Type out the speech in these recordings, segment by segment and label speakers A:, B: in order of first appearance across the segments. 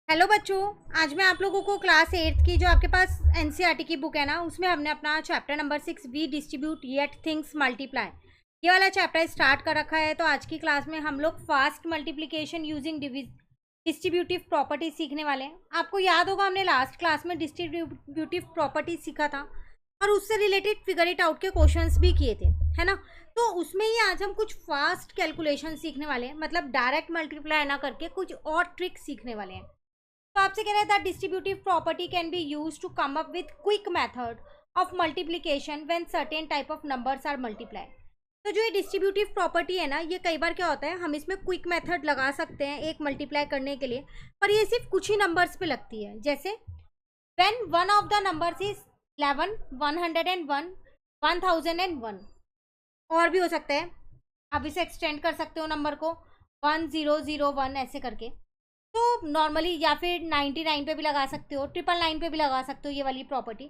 A: Hello बच्चों। आज मैं आप लोगों को क्लास 8 की जो आपके पास एनसीईआरटी की बुक है ना, उसमें हमने अपना chapter number 6 we distribute yet things multiply, ये वाला चैप्टर स्टार्ट कर रखा है। तो आज की क्लास में हम लोग fast multiplication using distributive property सीखने वाले हैं। आपको याद होगा हमने लास्ट क्लास में डिस्ट्रीब्यूटिव प्रॉपर्टी सीखा था और उससे रिलेटेड फिगर इट आउट के क्वेश्चंस भी किए थे, है ना। तो उसमें ही आज हम कुछ फास्ट कैलकुलेशन सीखने वाले हैं, मतलब डायरेक्ट मल्टीप्लाई ना करके कुछ और ट्रिक सीखने वाले हैं। तो आपसे कह रहे हैं that distributive property can be used to come up with quick method of multiplication when certain type of numbers are multiply. तो जो ये डिस्ट्रीब्यूटिव प्रॉपर्टी है ना, ये कई बार क्या होता है, हम इसमें क्विक मेथड लगा सकते हैं एक मल्टीप्लाई करने के लिए, पर ये सिर्फ कुछ ही नंबर्स पे लगती है। जैसे when one of the numbers is 11, 101, 1001, और भी हो सकता है। आप इसे एक्सटेंड कर सकते हो नंबर को 1001 ऐसे करके। तो नॉर्मली या फिर 99 पे भी लगा सकते हो, 999 पे भी लगा सकते हो ये वाली प्रॉपर्टी।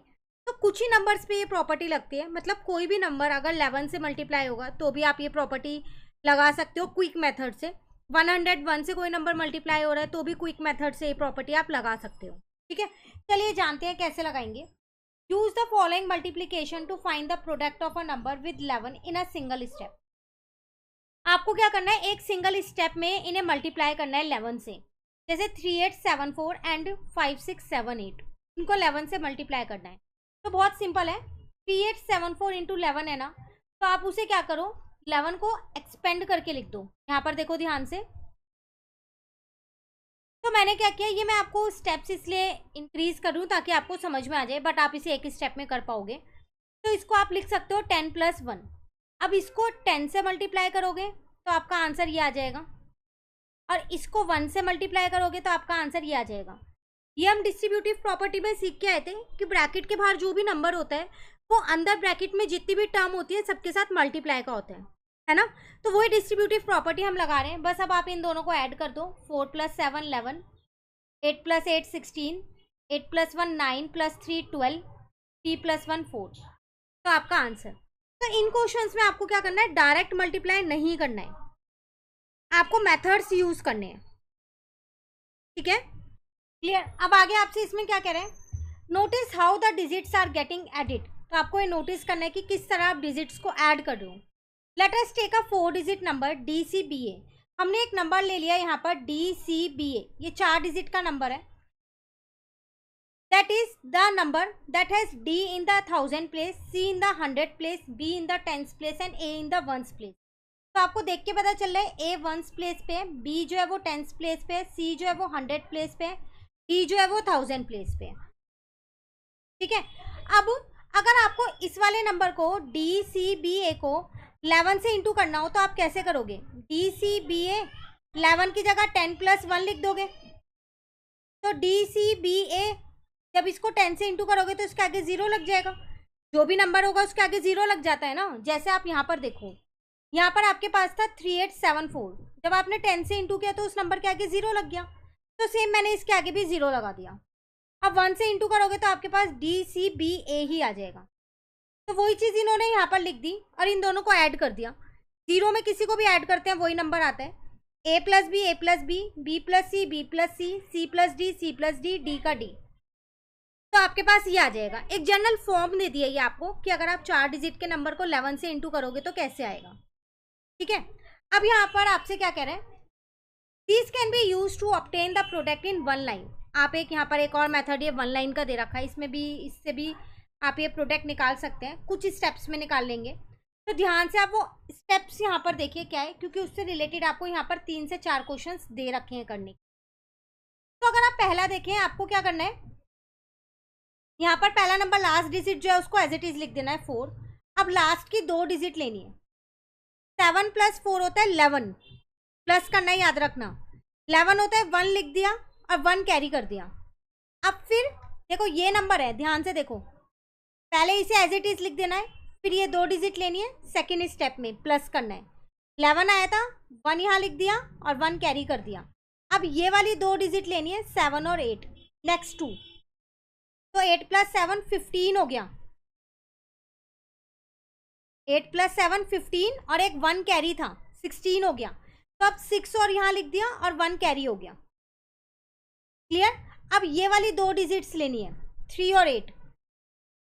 A: तो कुछ ही नंबर्स पे ये प्रॉपर्टी लगती है, मतलब कोई भी नंबर अगर 11 से मल्टीप्लाई होगा तो भी आप ये प्रॉपर्टी लगा सकते हो क्विक मेथड से। 101 से कोई नंबर मल्टीप्लाई हो रहा है तो भी क्विक मेथड से ये प्रॉपर्टी आप लगा सकते हो। ठीक है, चलिए जानते हैं कैसे लगाएंगे। Use the following multiplication to find the product of a number with 11 in a single step. आपको क्या करना है, एक सिंगल स्टेप में इन्हें मल्टीप्लाई करना है 11 से। जैसे 3874 एंड 5678, इनको 11 से मल्टीप्लाई करना है। तो बहुत सिंपल है, 3874 इंटू 11 है ना, तो आप उसे क्या करो, 11 को एक्सपेंड करके लिख दो। यहाँ पर देखो ध्यान से। तो मैंने क्या किया, ये मैं आपको स्टेप्स इसलिए इंक्रीज कर दूँ ताकि आपको समझ में आ जाए, बट आप इसे एक स्टेप में कर पाओगे। तो इसको आप लिख सकते हो 10 + 1। अब इसको 10 से मल्टीप्लाई करोगे तो आपका आंसर ये आ जाएगा, और इसको 1 से मल्टीप्लाई करोगे तो आपका आंसर ये आ जाएगा। ये हम डिस्ट्रीब्यूटिव प्रॉपर्टी में सीख के आए थे कि ब्रैकेट के बाहर जो भी नंबर होता है वो अंदर ब्रैकेट में जितनी भी टर्म होती है सबके साथ मल्टीप्लाई का होता है ना। तो वही डिस्ट्रीब्यूटिव प्रॉपर्टी हम लगा रहे हैं। बस अब आप इन दोनों को ऐड कर दो, 4 + 7 11, 8 + 8 16, 8 + 1 9 + 3 12, 3 + 1 4। तो आपका आंसर। तो इन क्वेश्चंस में आपको क्या करना है, डायरेक्ट मल्टीप्लाई नहीं करना है, आपको मेथड्स यूज करने हैं। ठीक है, क्लियर। अब आगे आपसे इसमें क्या कह रहे हैं, notice how the digits are getting added. तो आपको ये नोटिस करना है कि किस तरह आप डिजिट्स को ऐड कर रहे हो। Let us take a 4 digit number DCBA। हमने एक नंबर ले लिया यहाँ पर DCBA, ये 4 डिजिट का नंबर है। That is the number that has D in the 1000 place, C in the 100 place, B in the 10s place and A in the 1s place. तो आपको देख के पता चल रहा है A 1s प्लेस पे है, B जो है वो 10s प्लेस पे है, C जो है वो 100 प्लेस पे है, D जो है वो 1000 प्लेस पे है। ठीक है, अब अगर आपको इस वाले नंबर को DCBA को 11 से इंटू करना हो तो आप कैसे करोगे, DCBA 11 की जगह 10 + 1 लिख दोगे। तो DCBA जब इसको 10 से इंटू करोगे तो इसके आगे 0 लग जाएगा। जो भी नंबर होगा उसके आगे 0 लग जाता है ना। जैसे आप यहाँ पर देखो, यहाँ पर आपके पास था 3874, जब आपने 10 से इंटू किया तो उस नंबर के आगे 0 लग गया। तो सेम मैंने इसके आगे भी 0 लगा दिया। अब 1 से इंटू करोगे तो आपके पास DCBA ही आ जाएगा। तो वही चीज़ इन्होंने यहाँ पर लिख दी और इन दोनों को ऐड कर दिया। 0 में किसी को भी ऐड करते हैं वही नंबर आता है। A + B, A + B, B + C, B + C, C + D, C + D, D का D। तो आपके पास ये आ जाएगा। एक जनरल फॉर्म दे दिया ये आपको कि अगर आप 4 डिजिट के नंबर को 11 से इंटू करोगे तो कैसे आएगा। ठीक है, अब यहाँ पर आपसे क्या कह रहे हैं, this can be use to obtain the product in 1 line. आप एक यहाँ पर एक और मेथड ये 1 लाइन का दे रखा है, इसमें भी इससे भी आप ये प्रोडक्ट निकाल सकते हैं, कुछ स्टेप्स में निकाल लेंगे। तो ध्यान से आप वो स्टेप्स यहाँ पर देखिए क्या है, क्योंकि उससे रिलेटेड आपको यहाँ पर 3 से 4 क्वेश्चंस दे रखे हैं करने। तो अगर आप पहला देखें, आपको क्या करना है, यहाँ पर पहला नंबर लास्ट डिजिट जो है उसको एज इट इज लिख देना है 4। अब लास्ट की 2 डिजिट लेनी है। 7 + 4 होता है 11, प्लस करना है याद रखना। 11 होता है 1 लिख दिया और 1 कैरी कर दिया। अब फिर देखो ये नंबर है, ध्यान से देखो, पहले इसे एज इट इज लिख देना है, फिर ये 2 डिजिट लेनी है, सेकेंड स्टेप में प्लस करना है। 11 आया था, 1 यहाँ लिख दिया और 1 कैरी कर दिया। अब ये वाली 2 डिजिट लेनी है, 7 और 8, नेक्स्ट 2। तो 8 + 7 15 हो गया, 8 + 7 15 और एक 1 कैरी था, 16 हो गया। तो अब 6 और यहाँ लिख दिया और 1 कैरी हो गया। क्लियर। अब ये वाली 2 डिजिट्स लेनी है, 3 और 8।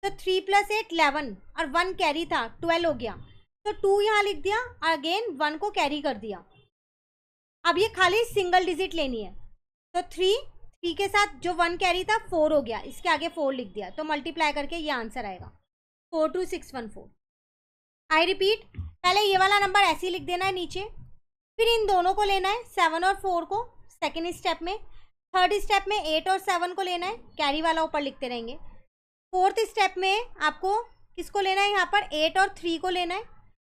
A: तो 3 + 8 11 और 1 कैरी था, 12 हो गया। तो 2 यहाँ लिख दिया, अगेन 1 को कैरी कर दिया। अब ये खाली सिंगल डिजिट लेनी है, तो 3 के साथ जो 1 कैरी था 4 हो गया, इसके आगे 4 लिख दिया, तो मल्टीप्लाई करके ये आंसर आएगा 42614। आई रिपीट, पहले ये वाला नंबर ऐसे ही लिख देना है नीचे, फिर इन दोनों को लेना है 7 और 4 को सेकेंड स्टेप में, थर्ड स्टेप में 8 और 7 को लेना है, कैरी वाला ऊपर लिखते रहेंगे। फोर्थ स्टेप में आपको किसको लेना है, यहाँ पर 8 और 3 को लेना है,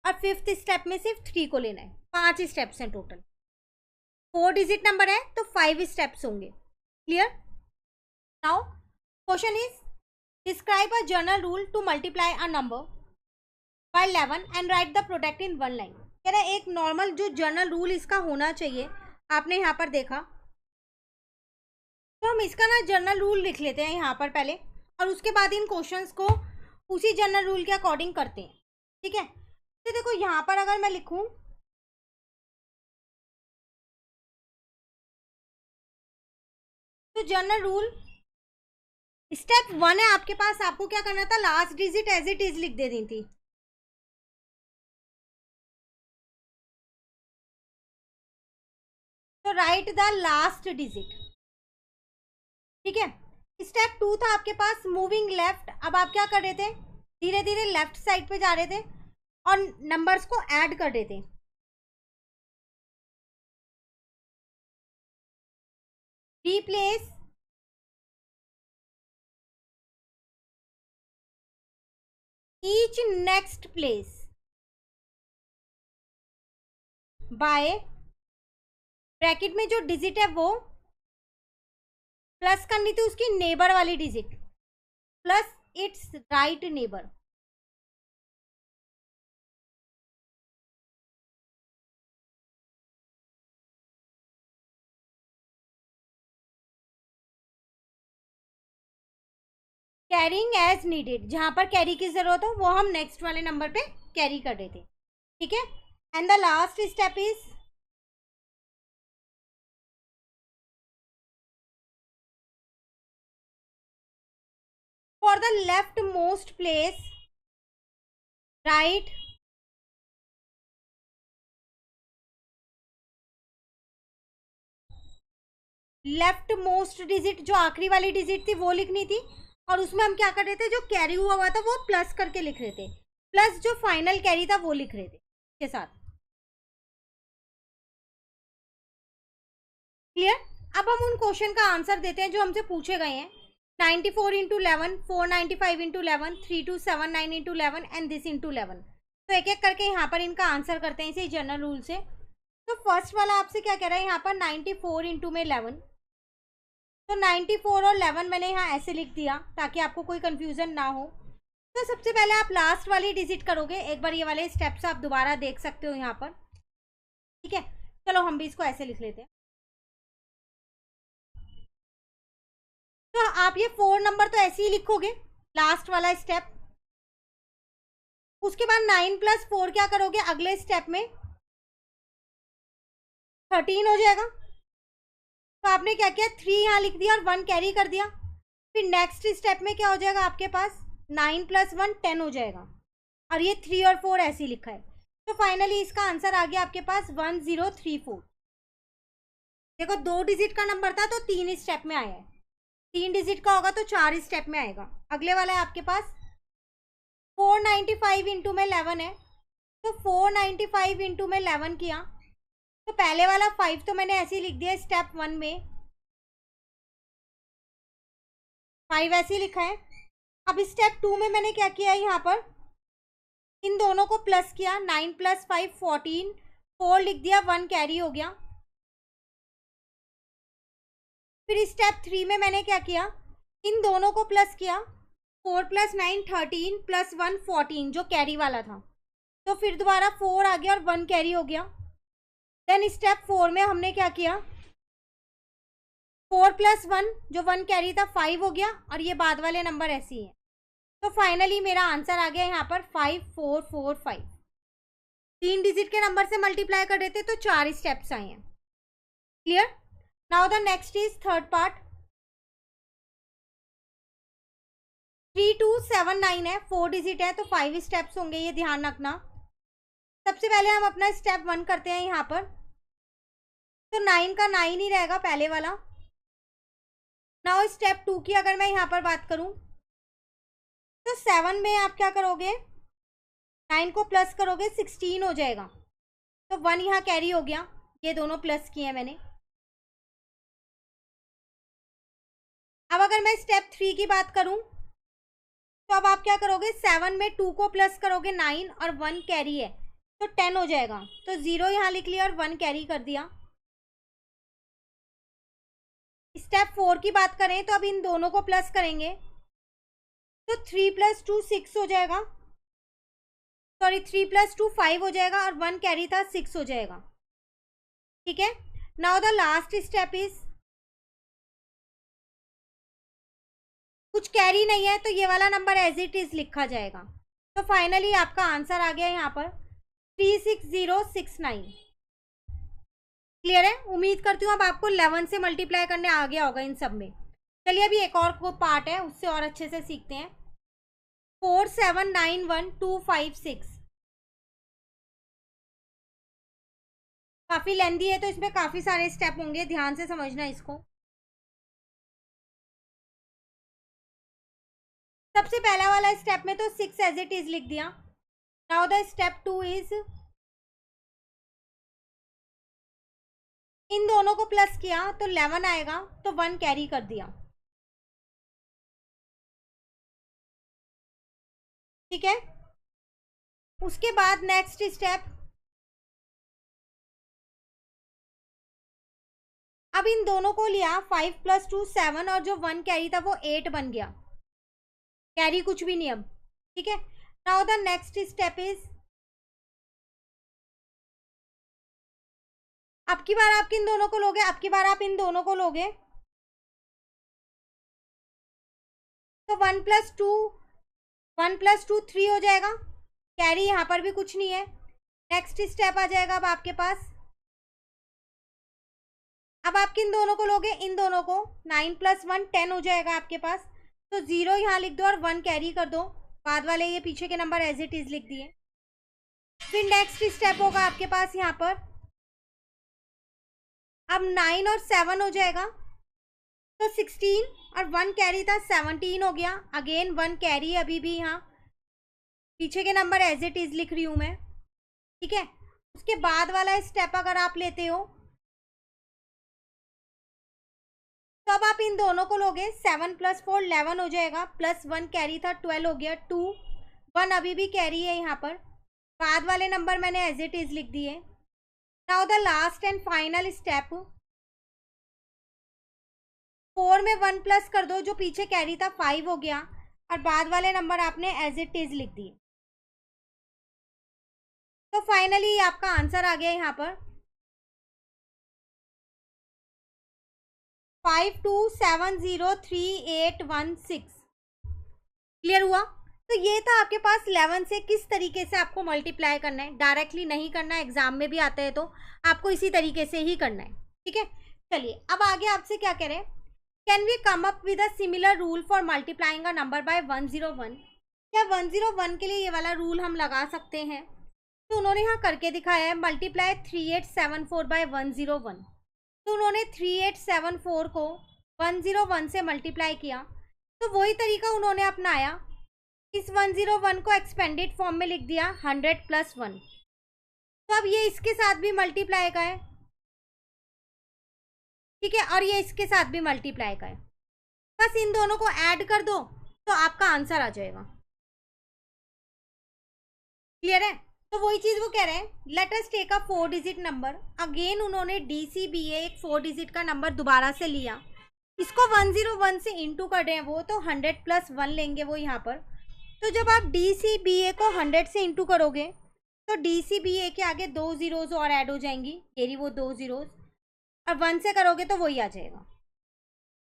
A: और फिफ्थ स्टेप में सिर्फ 3 को लेना है। 5 स्टेप्स हैं टोटल, 4 डिजिट नंबर है तो 5 स्टेप्स होंगे। Clear. Now question is describe a general rule to multiply a number bye 11 and right the product in 1 line. कह रहा है एक नॉर्मल जो जनरल रूल इसका होना चाहिए, आपने यहाँ पर देखा, तो हम इसका ना जनरल रूल लिख लेते हैं यहाँ पर पहले, और उसके बाद इन क्वेश्चंस को उसी जनरल रूल के अकॉर्डिंग करते हैं। ठीक है, तो देखो यहाँ पर अगर मैं लिखूं, तो जनरल रूल स्टेप 1 है आपके पास, आपको क्या करना था, last digit as it is लिख दे दी थी। तो राइट द लास्ट डिजिट। ठीक है, स्टेप 2 था आपके पास मूविंग लेफ्ट। अब आप क्या कर रहे थे, धीरे धीरे लेफ्ट साइड पे जा रहे थे और नंबर्स को ऐड कर रहे थे। Replace each next place by, bracket में जो डिजिट है वो प्लस करनी थी उसकी नेबर वाली digit, plus its right neighbour. Carrying as needed, जहां पर कैरी की जरूरत हो वो हम नेक्स्ट वाले नंबर पे कैरी कर रहे थे। ठीक है, and the last step is for the left most place right left most digit, जो आखिरी वाली डिजिट थी वो लिखनी थी, और उसमें हम क्या कर रहे थे, जो कैरी हुआ था वो प्लस करके लिख रहे थे, प्लस जो फाइनल कैरी था वो लिख रहे थे के साथ। क्लियर। अब हम उन क्वेश्चन का आंसर देते हैं जो हमसे पूछे गए हैं। 94 into 11, 495 into 11, 3279 into 11 and this into 11। तो एक एक करके यहाँ पर इनका आंसर करते हैं इसे जनरल रूल से। तो फर्स्ट वाला आपसे क्या कह रहा है यहाँ पर, 94 इंटू में 11। तो 94 और 11 मैंने यहाँ ऐसे लिख दिया ताकि आपको कोई कंफ्यूजन ना हो। तो सबसे पहले आप लास्ट वाली डिजिट करोगे, एक बार ये वाले स्टेप्स आप दोबारा देख सकते हो यहाँ पर। ठीक है, चलो हम भी इसको ऐसे लिख लेते हैं। तो आप ये 4 नंबर तो ऐसे ही लिखोगे, लास्ट वाला स्टेप। उसके बाद 9 + 4 क्या करोगे, अगले स्टेप में 13 हो जाएगा। तो आपने क्या किया, 3 यहाँ लिख दिया और 1 कैरी कर दिया। फिर नेक्स्ट स्टेप में क्या हो जाएगा आपके पास, 9 + 1 10 हो जाएगा, और ये 3 और 4 ऐसे ही लिखा है। तो फाइनली इसका आंसर आ गया आपके पास 1034। देखो 2 डिजिट का नंबर था तो 3 स्टेप में आया है, 3 डिजिट का होगा तो 4 स्टेप में आएगा। अगले वाला है आपके पास 495 इंटू में 11 है। तो 495 इंटू में 11 किया, तो पहले वाला 5 तो मैंने ऐसे ही लिख दिया स्टेप 1 में, 5 ऐसे ही लिखा है। अब स्टेप 2 में मैंने क्या किया, यहाँ पर इन दोनों को प्लस किया, 9 + 5 14, 4 लिख दिया, 1 कैरी हो गया। फिर स्टेप 3 में मैंने क्या किया, इन दोनों को प्लस किया, 4 + 9 13 + 1 14 जो कैरी वाला था। तो फिर दोबारा 4 आ गया और 1 कैरी हो गया। देन स्टेप 4 में हमने क्या किया, 4 + 1 जो 1 कैरी था 5 हो गया, और ये बाद वाले नंबर ऐसे ही है। तो फाइनली मेरा आंसर आ गया यहाँ पर 5445। 3 डिजिट के नंबर से मल्टीप्लाई कर देते तो 4 स्टेप्स आए हैं। Clear. Now the next is third part. 3279 है, 4 डिजिट है, तो 5 स्टेप्स होंगे, ये ध्यान रखना। सबसे पहले हम अपना स्टेप 1 करते हैं यहाँ पर, तो 9 का 9 ही रहेगा पहले वाला। नाउ स्टेप 2 की अगर मैं यहाँ पर बात करूँ, तो 7 में आप क्या करोगे, 9 को प्लस करोगे, 16 हो जाएगा, तो 1 यहाँ कैरी हो गया, ये दोनों प्लस किए हैं मैंने। अब अगर मैं स्टेप 3 की बात करूं, तो अब आप क्या करोगे, 7 में 2 को प्लस करोगे, 9 और 1 कैरी है, तो 10 हो जाएगा, तो 0 यहाँ लिख लिया और 1 कैरी कर दिया। स्टेप 4 की बात करें, तो अब इन दोनों को प्लस करेंगे, तो 3 + 2 6 हो जाएगा, सॉरी 3 + 2 5 हो जाएगा, और 1 कैरी था, 6 हो जाएगा। ठीक है, now the last step is, कुछ कैरी नहीं है तो ये वाला नंबर एज इट इज लिखा जाएगा। तो फाइनली आपका आंसर आ गया यहाँ पर 36069। क्लियर है? उम्मीद करती हूँ अब आपको 11 से मल्टीप्लाई करने आ गया होगा इन सब में। चलिए अभी एक और को पार्ट है, उससे और अच्छे से सीखते हैं। 4791256 काफी लेंदी है, तो इसमें काफी सारे स्टेप होंगे, ध्यान से समझना इसको। सबसे पहला वाला स्टेप में तो 6 एज इट इज लिख दिया। नाउ द स्टेप 2 इज, इन दोनों को प्लस किया तो 11 आएगा, तो 1 कैरी कर दिया। ठीक है, उसके बाद नेक्स्ट स्टेप, अब इन दोनों को लिया, 5 + 2 7, और जो 1 कैरी था वो 8 बन गया, कैरी कुछ भी नहीं अब। ठीक है, now the next step is, अब की बार आप किन दोनों को लोगे, अब की बार आप इन दोनों को लोगे, तो 1 + 2 3 हो जाएगा, कैरी यहाँ पर भी कुछ नहीं है। नेक्स्ट स्टेप आ जाएगा अब आपके पास, अब आप किन दोनों को लोगे, इन दोनों को, 9 + 1 10 हो जाएगा आपके पास, तो 0 यहाँ लिख दो और 1 कैरी कर दो, बाद वाले ये पीछे के नंबर एज इट इज लिख दिए। फिर नेक्स्ट स्टेप होगा आपके पास यहाँ पर, अब 9 और 7 हो जाएगा, तो 16 और 1 कैरी था, 17 हो गया, अगेन 1 कैरी, अभी भी यहाँ पीछे के नंबर एज इट इज लिख रही हूँ मैं। ठीक है, उसके बाद वाला स्टेप अगर आप लेते हो, तो अब आप इन दोनों को लोगे, 7 + 4 11 हो जाएगा, प्लस 1 कैरी था, 12 हो गया, 2 1 अभी भी कैरी है यहाँ पर, बाद वाले नंबर मैंने एज इट इज लिख दिए। Now the last and final step, 4 में 1 प्लस कर दो, जो पीछे कैरी था 5 हो गया, और बाद वाले नंबर आपने एज इट इज लिख दिए। तो फाइनली आपका आंसर आ गया यहाँ पर 52703816। क्लियर हुआ? तो ये था आपके पास 11 से किस तरीके से आपको मल्टीप्लाई करना है। डायरेक्टली नहीं करना है, एग्जाम में भी आता है तो आपको इसी तरीके से ही करना है। ठीक है, चलिए अब आगे आपसे क्या कह रहे हैं, can we come up with a similar rule for multiplying a number by 101। क्या 101 के लिए ये वाला रूल हम लगा सकते हैं? तो उन्होंने यहाँ करके दिखाया है, मल्टीप्लाई 3874 बाय 101। तो उन्होंने 3874 को 101 से मल्टीप्लाई किया, तो वही तरीका उन्होंने अपनाया, इस 101 को एक्सपेंडेड फॉर्म में लिख दिया 100 + 1। तो अब ये इसके साथ भी मल्टीप्लाई का है, ठीक है, और ये इसके साथ भी मल्टीप्लाई का है, बस इन दोनों को ऐड कर दो तो आपका आंसर आ जाएगा। क्लियर है? तो वही चीज वो कह रहे हैं, let us take a 4 digit number. Again उन्होंने DCBA एक 4 डिजिट का नंबर दोबारा से लिया, इसको 101 से इंटू कर रहे हैं वो, तो 100 + 1 लेंगे वो यहाँ पर। तो जब आप DCBA को 100 से इंटू करोगे तो DCBA के आगे 2 जीरोज और ऐड हो जाएंगी, ये रही वो 2 जीरोज, और 1 से करोगे तो वही आ जाएगा।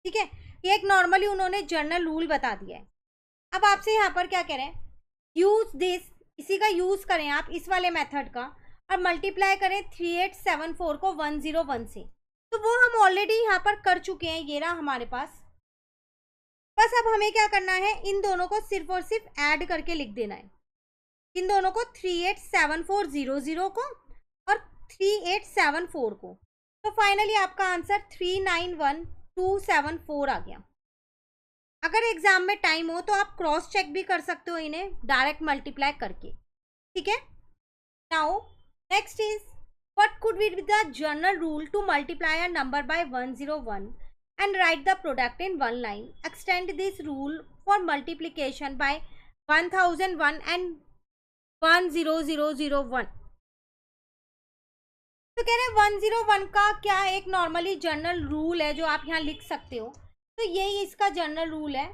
A: ठीक है, ये एक नॉर्मली उन्होंने जर्नल रूल बता दिया है। अब आपसे यहाँ पर क्या कह रहे हैं, यूज दिस, इसी का यूज करें आप, इस वाले मेथड का, और मल्टीप्लाई करें 3874 को 101 से। तो वो हम ऑलरेडी यहाँ पर कर चुके हैं, ये रहा हमारे पास, बस अब हमें क्या करना है, इन दोनों को सिर्फ और सिर्फ ऐड करके लिख देना है, इन दोनों को 387400 को और 3874 को। तो फाइनली आपका आंसर 391274 आ गया। अगर एग्जाम में टाइम हो तो आप क्रॉस चेक भी कर सकते हो इन्हें डायरेक्ट मल्टीप्लाई करके, ठीक है। Now next is what could be the general rule to multiply a number by 101 and write the product in one line. Extend this rule for multiplication by 1001 and 10001. तो कह रहे हैं 101 का क्या एक नॉर्मली जनरल रूल है जो आप यहाँ लिख सकते हो, तो यही इसका जनरल रूल है।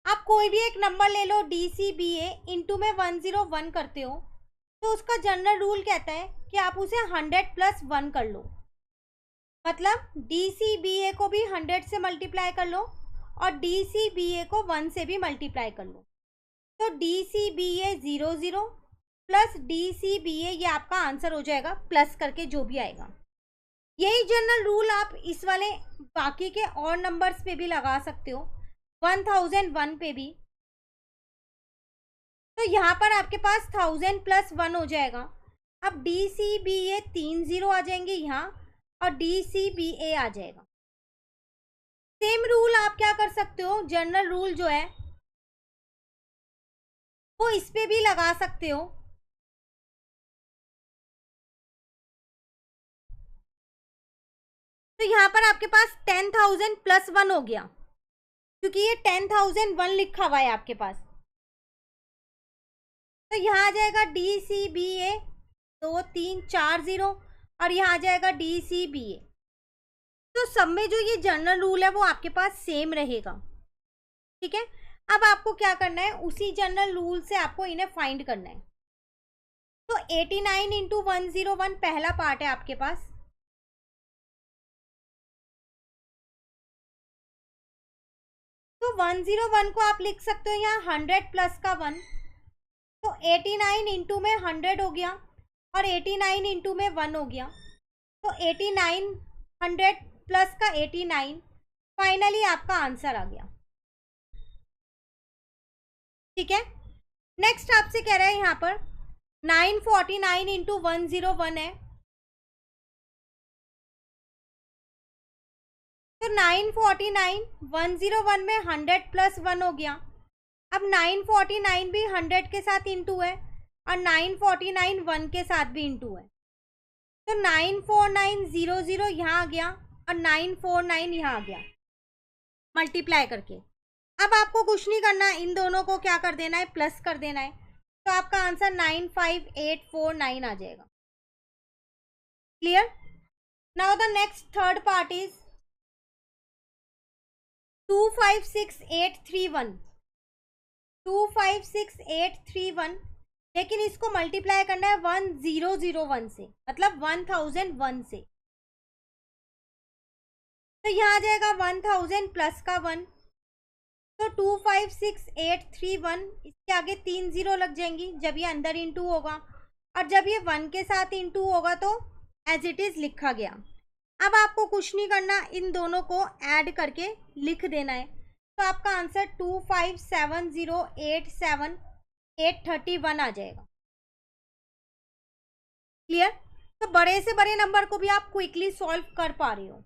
A: आप कोई भी एक नंबर ले लो DCBA इंटू में 101 करते हो, तो उसका जनरल रूल कहता है कि आप उसे 100 + 1 कर लो, मतलब DCBA को भी 100 से मल्टीप्लाई कर लो और DCBA को 1 से भी मल्टीप्लाई कर लो। तो DCBA 00 प्लस DCBA ये आपका आंसर हो जाएगा, प्लस करके जो भी आएगा। यही जनरल रूल आप इस वाले बाकी के और नंबर्स पे भी लगा सकते हो, 1001 पे भी। तो यहाँ पर आपके पास 1000 + 1 हो जाएगा। अब DCBA 3 0 आ जाएंगे यहाँ और DCBA आ जाएगा। सेम रूल आप क्या कर सकते हो, जनरल रूल जो है वो इस पे भी लगा सकते हो। तो यहाँ पर आपके पास 10,000 + 1 हो गया, क्योंकि ये 10,001 लिखा हुआ है आपके पास। तो यहाँ आ जाएगा DCBA 2 3 4 0 और यहाँ आ जाएगा DCBA। तो सब में जो ये जनरल रूल है वो आपके पास सेम रहेगा, ठीक है। अब आपको क्या करना है, उसी जनरल रूल से आपको इन्हें फाइंड करना है। तो 89 × 101 पहला पार्ट है आपके पास, तो 101 को आप लिख सकते हो यहाँ 100 + का 1, तो 89 इंटू में 100 हो गया और 89 इंटू में 1 हो गया, तो 89 100 + का 89, फाइनली आपका आंसर आ गया, ठीक है। नेक्स्ट आपसे कह रहा है यहाँ पर 949 × 101 है, तो 949 101 में 100 + 1 हो गया। अब 949 भी 100 के साथ इंटू है और 949 1 के साथ भी इंटू है, तो 94900 यहाँ आ गया और 949 यहाँ आ गया मल्टीप्लाई करके। अब आपको कुछ नहीं करना, इन दोनों को क्या कर देना है, प्लस कर देना है, तो आपका आंसर 95849 आ जाएगा। Clear. Now the next third part is 256831, 256831, लेकिन इसको मल्टीप्लाई करना है 1001 से, मतलब 1001 से। तो यहाँ आ जाएगा 1000 + का 1, तो 256831, इसके आगे 3 0 लग जाएंगी जब ये अंदर इंटू होगा, और जब ये 1 के साथ इंटू होगा तो एज इट इज लिखा गया। अब आपको कुछ नहीं करना, इन दोनों को ऐड करके लिख देना है, तो आपका आंसर 257087831 आ जाएगा। क्लियर। तो बड़े से बड़े नंबर को भी आप क्विकली सॉल्व कर पा रहे हो।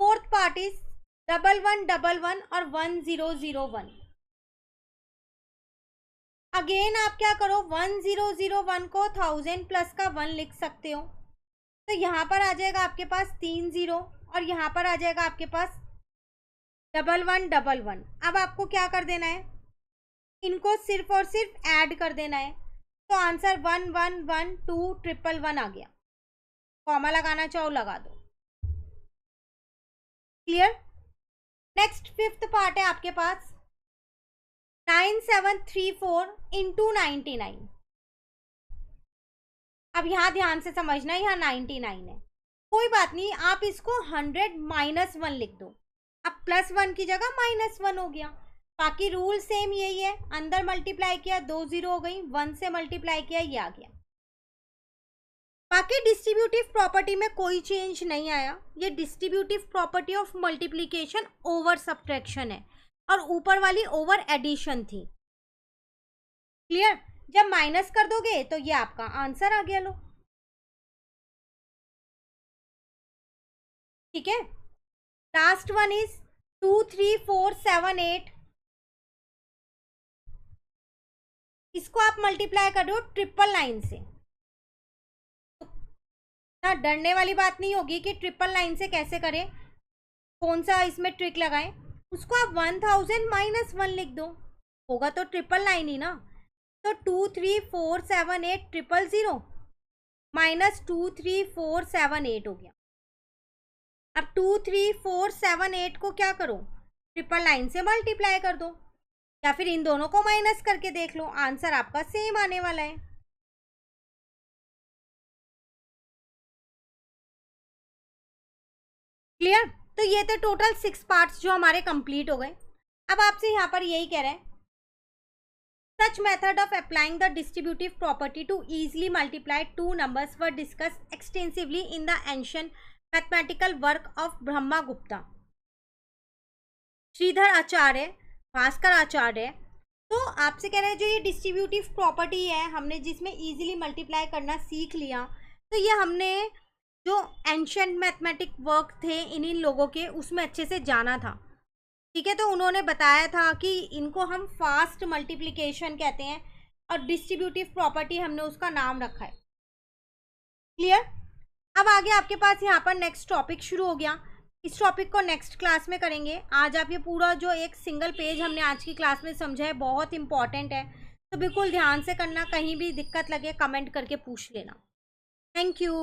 A: फोर्थ पार्ट इज 1111 और 1001। अगेन आप क्या करो, 1001 को 1000 + का 1 लिख सकते हो, तो यहाँ पर आ जाएगा आपके पास 3 0 और यहाँ पर आ जाएगा आपके पास 1111। अब आपको क्या कर देना है, इनको सिर्फ और सिर्फ ऐड कर देना है, तो आंसर 111211 आ गया। कॉमा लगाना चाहो लगा दो। क्लियर। नेक्स्ट फिफ्थ पार्ट है आपके पास 9734 × 99। अब यहाँ ध्यान से समझना, यहाँ 99 है, कोई बात नहीं, आप इसको 100 - 1 लिख दो। अब +1 की जगह -1 हो गया, बाकी रूल सेम यही है, अंदर मल्टीप्लाई किया 2 0 हो गई, 1 से मल्टीप्लाई किया ये आ गया। बाकी डिस्ट्रीब्यूटिव प्रॉपर्टी में कोई चेंज नहीं आया। ये distributive property of multiplication over subtraction है और ऊपर वाली ओवर एडिशन थी। क्लियर? जब माइनस कर दोगे तो ये आपका आंसर आ गया। लो, ठीक है। Last one is 2 3 4 7 8। इसको आप मल्टीप्लाई कर दो ट्रिपल लाइन से। ना डरने वाली बात नहीं होगी कि ट्रिपल लाइन से कैसे करें, कौन सा इसमें ट्रिक लगाएं। उसको आप 1000 माइनस 1 लिख दो, होगा तो ट्रिपल लाइन ही ना। तो 2 3 4 7 8 000 माइनस 2 3 4 7 8 हो गया। अब 2 3 4 7 8 को क्या करो, ट्रिपल लाइन से मल्टीप्लाई कर दो, या फिर इन दोनों को माइनस करके देख लो, आंसर आपका सेम आने वाला है। क्लियर? तो ये थे टोटल 6 पार्ट्स जो हमारे कंप्लीट हो गए। अब आपसे यहाँ पर यही कह रहे हैं, such method of applying the distributive property to easily multiply two numbers were discuss extensively in the ancient mathematical work of Brahmagupta, Shridhar Acharya, Bhaskar Acharya. तो आपसे कह रहे हैं जो ये डिस्ट्रीब्यूटिव प्रॉपर्टी है, हमने जिसमें इजीली मल्टीप्लाई करना सीख लिया, तो ये हमने जो एंशिएंट मैथमेटिक वर्क थे इन लोगों के, उसमें अच्छे से जाना था। ठीक है, तो उन्होंने बताया था कि इनको हम फास्ट मल्टीप्लिकेशन कहते हैं और डिस्ट्रीब्यूटिव प्रॉपर्टी हमने उसका नाम रखा है। क्लियर? अब आगे आपके पास यहाँ पर नेक्स्ट टॉपिक शुरू हो गया। इस टॉपिक को नेक्स्ट क्लास में करेंगे। आज आप ये पूरा जो एक सिंगल पेज हमने आज की क्लास में समझा है, बहुत इंपॉर्टेंट है, तो बिल्कुल ध्यान से करना। कहीं भी दिक्कत लगे कमेंट करके पूछ लेना। Thank you.